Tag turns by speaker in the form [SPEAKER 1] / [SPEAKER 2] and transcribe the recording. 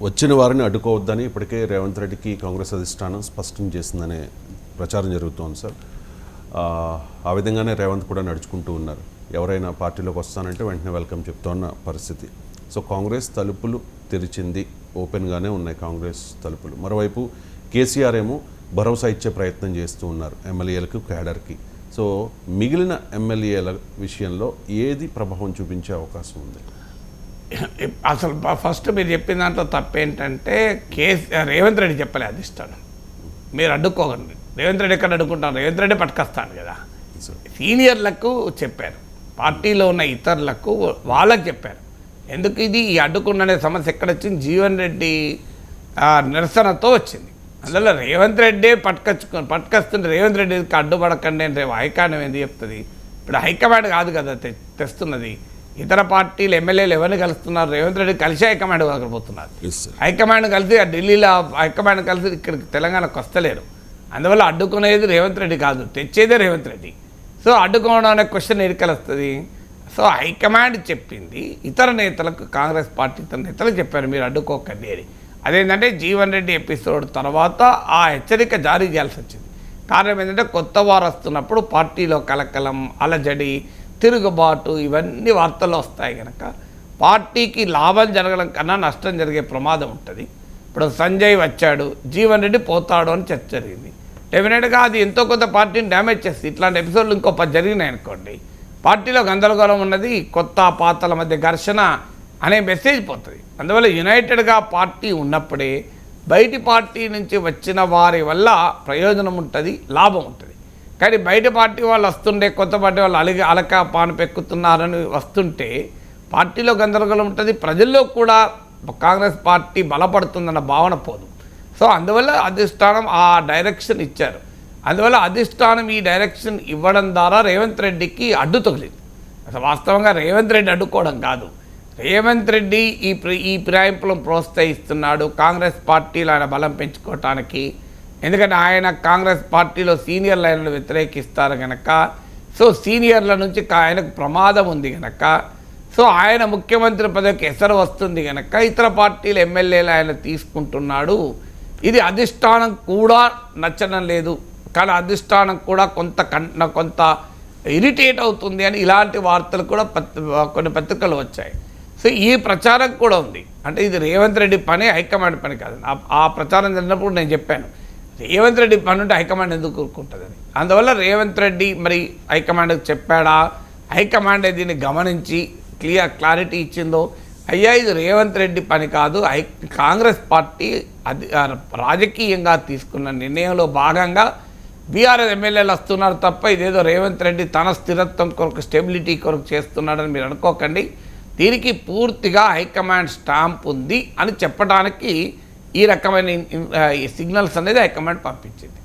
[SPEAKER 1] వచ్చిన వారిని అడ్డుకోవద్దని ఇప్పటికే రేవంత్ రెడ్డికి కాంగ్రెస్ అధిష్టానం స్పష్టం చేసిందనే ప్రచారం జరుగుతోంది సార్. ఆ విధంగానే రేవంత్ కూడా నడుచుకుంటూ ఉన్నారు. ఎవరైనా పార్టీలోకి వస్తానంటే వెంటనే వెల్కమ్ చెప్తున్న పరిస్థితి. సో కాంగ్రెస్ తలుపులు తెరిచింది, ఓపెన్గానే ఉన్నాయి కాంగ్రెస్ తలుపులు. మరోవైపు కేసీఆర్ ఏమో భరోసా ఇచ్చే ప్రయత్నం చేస్తూ ఉన్నారు ఎమ్మెల్యేలకు, క్యాడర్కి. సో మిగిలిన ఎమ్మెల్యేల విషయంలో ఏది ప్రభావం చూపించే అవకాశం ఉంది?
[SPEAKER 2] అసలు ఫస్ట్ మీరు చెప్పిన దాంట్లో తప్పేంటంటే రేవంత్ రెడ్డి చెప్పలే అధిష్టానం మీరు అడ్డుకోకండి. రేవంత్ రెడ్డి ఎక్కడ అడ్డుకుంటాను? రేవంత్ రెడ్డి పట్టుకొస్తాను కదా. సీనియర్లకు చెప్పారు, పార్టీలో ఉన్న ఇతరులకు వాళ్ళకి చెప్పారు. ఎందుకు ఇది ఈ అడ్డుకున్న సమస్య ఎక్కడ వచ్చింది? జీవన్ రెడ్డి నిరసనతో వచ్చింది. అందులో రేవంత్ రెడ్డి పట్టుకొస్తుంటే రేవంత్ రెడ్డికి అడ్డుపడకండి అంటే హైకమాండ్ ఏంది చెప్తుంది? ఇప్పుడు హైకమాండ్ కాదు కదా తెస్తున్నది, ఇతర పార్టీలు ఎమ్మెల్యేలు ఎవరిని కలుస్తున్నారు? రేవంత్ రెడ్డి కలిసి హైకమాండ్ కాకపోతున్నారు. హైకమాండ్ కలిసి ఢిల్లీలో హైకమాండ్ కలిసి ఇక్కడికి తెలంగాణకు వస్తలేరు. అందువల్ల అడ్డుకునేది రేవంత్ రెడ్డి కాదు, తెచ్చేదే రేవంత్ రెడ్డి. సో అడ్డుకోవడం అనే క్వశ్చన్ ఎడికలు వస్తుంది. సో హైకమాండ్ చెప్పింది, ఇతర నేతలకు, కాంగ్రెస్ పార్టీ ఇతర నేతలకు చెప్పారు మీరు అడ్డుకోకండి అని. అదేంటంటే జీవన్ రెడ్డి ఎపిసోడ్ తర్వాత ఆ హెచ్చరిక జారీ చేయాల్సి వచ్చింది. కారణం ఏంటంటే కొత్త వారు వస్తున్నప్పుడు పార్టీలో కలకలం, అలజడి, తిరుగుబాటు ఇవన్నీ వార్తల్లో వస్తాయి కనుక పార్టీకి లాభం జరగడం కన్నా నష్టం జరిగే ప్రమాదం ఉంటుంది. ఇప్పుడు సంజయ్ వచ్చాడు, జీవన్ రెడ్డి పోతాడు అని చర్చ జరిగింది. డెఫినెట్గా అది ఎంతో కొంత పార్టీని డ్యామేజ్ చేస్తుంది. ఇట్లాంటి ఎపిసోడ్లు ఇంకో 10 జరిగినాయి అనుకోండి, పార్టీలో గందరగోళం ఉన్నది, కొత్త పాతల మధ్య ఘర్షణ అనే మెసేజ్ పోతుంది. అందువల్ల యునైటెడ్గా పార్టీ ఉన్నప్పుడే బయటి పార్టీ నుంచి వచ్చిన వారి వల్ల ప్రయోజనం ఉంటుంది, లాభం ఉంటుంది. కానీ బయట పార్టీ వాళ్ళు వస్తుండే, కొత్త పార్టీ వాళ్ళు అలక పాను పెక్కుతున్నారని వస్తుంటే పార్టీలో గందరగోళం ఉంటుంది, ప్రజల్లో కూడా కాంగ్రెస్ పార్టీ బలపడుతుందన్న భావన పోదు. సో అందువల్ల అధిష్టానం ఆ డైరెక్షన్ ఇచ్చారు. అందువల్ల అధిష్టానం ఈ డైరెక్షన్ ఇవ్వడం ద్వారా రేవంత్ రెడ్డికి అడ్డు తగిలింది. అసలు వాస్తవంగా రేవంత్ రెడ్డి అడ్డుకోవడం కాదు, రేవంత్ రెడ్డి ఈ ఫిరాయింపులను ప్రోత్సహిస్తున్నాడు కాంగ్రెస్ పార్టీలో ఆయన బలం పెంచుకోవటానికి. ఎందుకంటే ఆయన కాంగ్రెస్ పార్టీలో సీనియర్ లైన్లను వ్యతిరేకిస్తారు కనుక, సో సీనియర్ల నుంచి ఆయనకు ప్రమాదం ఉంది కనుక, సో ఆయన ముఖ్యమంత్రి పదవికి ఎసరు వస్తుంది కనుక ఇతర పార్టీల ఎమ్మెల్యేలు ఆయన తీసుకుంటున్నాడు. ఇది అధిష్టానం కూడా నచ్చడం లేదు, కానీ అధిష్టానం కూడా కొంత ఇరిటేట్ అవుతుంది అని ఇలాంటి వార్తలు కూడా కొన్ని పత్రికలు వచ్చాయి. సో ఈ ప్రచారం కూడా ఉంది. అంటే ఇది రేవంత్ రెడ్డి పని, హైకమాండ్ పని కాదు. ఆ ప్రచారం జరిగినప్పుడు నేను చెప్పాను, రేవంత్ రెడ్డి పని ఉంటే హైకమాండ్ ఎందుకు కూరుకుంటుందని. అందువల్ల రేవంత్ రెడ్డి మరి హైకమాండ్కి చెప్పాడా, హైకమాండ్ దీన్ని గమనించి క్లారిటీ ఇచ్చిందో, అయ్యా ఇది రేవంత్ రెడ్డి పని కాదు, కాంగ్రెస్ పార్టీ రాజకీయంగా తీసుకున్న నిర్ణయంలో భాగంగా బీఆర్ఎస్ ఎమ్మెల్యేలు వస్తున్నారు తప్ప ఇదేదో రేవంత్ రెడ్డి తన స్థిరత్వం కొరకు, స్టెబిలిటీ కొరకు చేస్తున్నాడని మీరు అనుకోకండి. దీనికి పూర్తిగా హైకమాండ్ స్టాంప్ ఉంది అని చెప్పడానికి ఈ రకమైన సిగ్నల్స్ అనేది హైకమాండ్ పంపించింది.